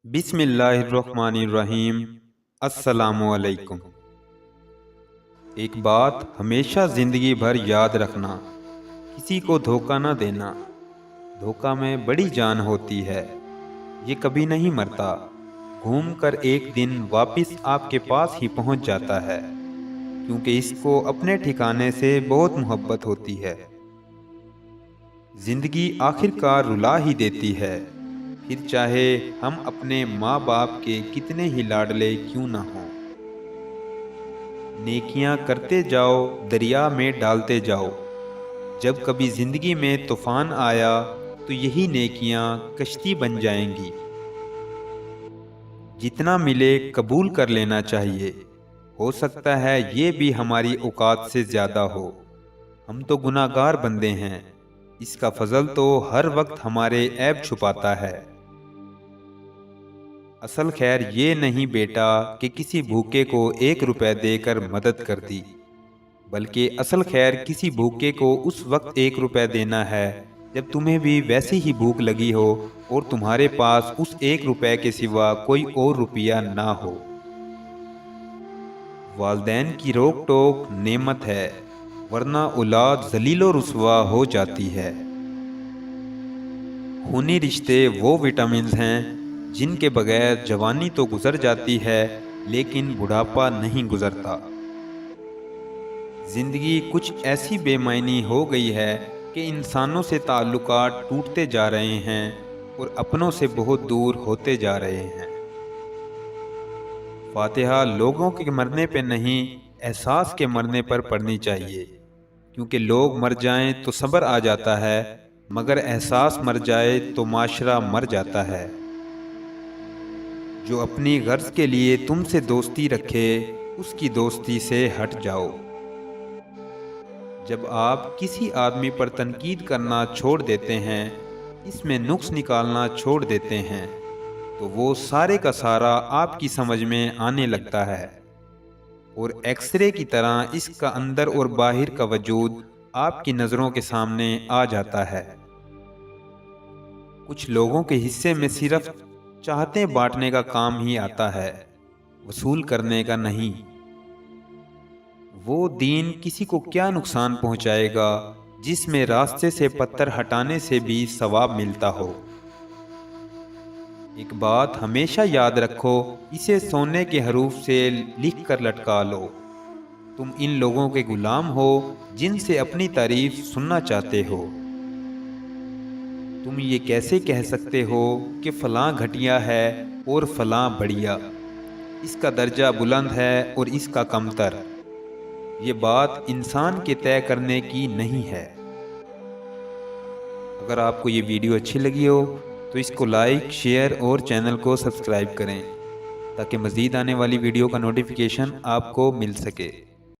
بسم اللہ الرحمن الرحیم۔ السلام علیکم۔ ایک بات ہمیشہ زندگی بھر یاد رکھنا، کسی کو دھوکہ نہ دینا۔ دھوکہ میں بڑی جان ہوتی ہے، یہ کبھی نہیں مرتا، گھوم کر ایک دن واپس آپ کے پاس ہی پہنچ جاتا ہے، کیونکہ اس کو اپنے ٹھکانے سے بہت محبت ہوتی ہے۔ زندگی آخر کار رلا ہی دیتی ہے، پھر چاہے ہم اپنے ماں باپ کے کتنے ہی لاڈلے کیوں نہ ہوں۔ نیکیاں کرتے جاؤ، دریا میں ڈالتے جاؤ، جب کبھی زندگی میں طوفان آیا تو یہی نیکیاں کشتی بن جائیں گی۔ جتنا ملے قبول کر لینا چاہیے، ہو سکتا ہے یہ بھی ہماری اوقات سے زیادہ ہو، ہم تو گناہ گار بندے ہیں، اس کا فضل تو ہر وقت ہمارے عیب چھپاتا ہے۔ اصل خیر یہ نہیں بیٹا کہ کسی بھوکے کو 1 روپے دے کر مدد کر دی، بلکہ اصل خیر کسی بھوکے کو اس وقت 1 روپے دینا ہے جب تمہیں بھی ویسی ہی بھوک لگی ہو اور تمہارے پاس اس 1 روپے کے سوا کوئی اور روپیہ نہ ہو۔ والدین کی روک ٹوک نعمت ہے، ورنہ اولاد ذلیل و رسوا ہو جاتی ہے۔ خونی رشتے وہ وٹامنز ہیں جن کے بغیر جوانی تو گزر جاتی ہے لیکن بڑھاپا نہیں گزرتا۔ زندگی کچھ ایسی بے معنی ہو گئی ہے کہ انسانوں سے تعلقات ٹوٹتے جا رہے ہیں اور اپنوں سے بہت دور ہوتے جا رہے ہیں۔ فاتحہ لوگوں کے مرنے پہ نہیں، احساس کے مرنے پر پڑھنی چاہیے، کیونکہ لوگ مر جائیں تو صبر آ جاتا ہے، مگر احساس مر جائے تو معاشرہ مر جاتا ہے۔ جو اپنی غرض کے لیے تم سے دوستی رکھے، اس کی دوستی سے ہٹ جاؤ۔ جب آپ کسی آدمی پر تنقید کرنا چھوڑ دیتے ہیں، اس میں نقص نکالنا چھوڑ دیتے ہیں، تو وہ سارے کا سارا آپ کی سمجھ میں آنے لگتا ہے، اور ایکس رے کی طرح اس کا اندر اور باہر کا وجود آپ کی نظروں کے سامنے آ جاتا ہے۔ کچھ لوگوں کے حصے میں صرف چاہتے بانٹنے کا کام ہی آتا ہے، وصول کرنے کا نہیں۔ وہ دین کسی کو کیا نقصان پہنچائے گا جس میں راستے سے پتھر ہٹانے سے بھی ثواب ملتا ہو۔ ایک بات ہمیشہ یاد رکھو، اسے سونے کے حروف سے لکھ کر لٹکا لو، تم ان لوگوں کے غلام ہو جن سے اپنی تعریف سننا چاہتے ہو۔ تم یہ کیسے کہہ سکتے ہو کہ فلاں گھٹیا ہے اور فلاں بڑھیا، اس کا درجہ بلند ہے اور اس کا کمتر؟ یہ بات انسان کے طے کرنے کی نہیں ہے۔ اگر آپ کو یہ ویڈیو اچھی لگی ہو تو اس کو لائک، شیئر اور چینل کو سبسکرائب کریں، تاکہ مزید آنے والی ویڈیو کا نوٹیفیکیشن آپ کو مل سکے۔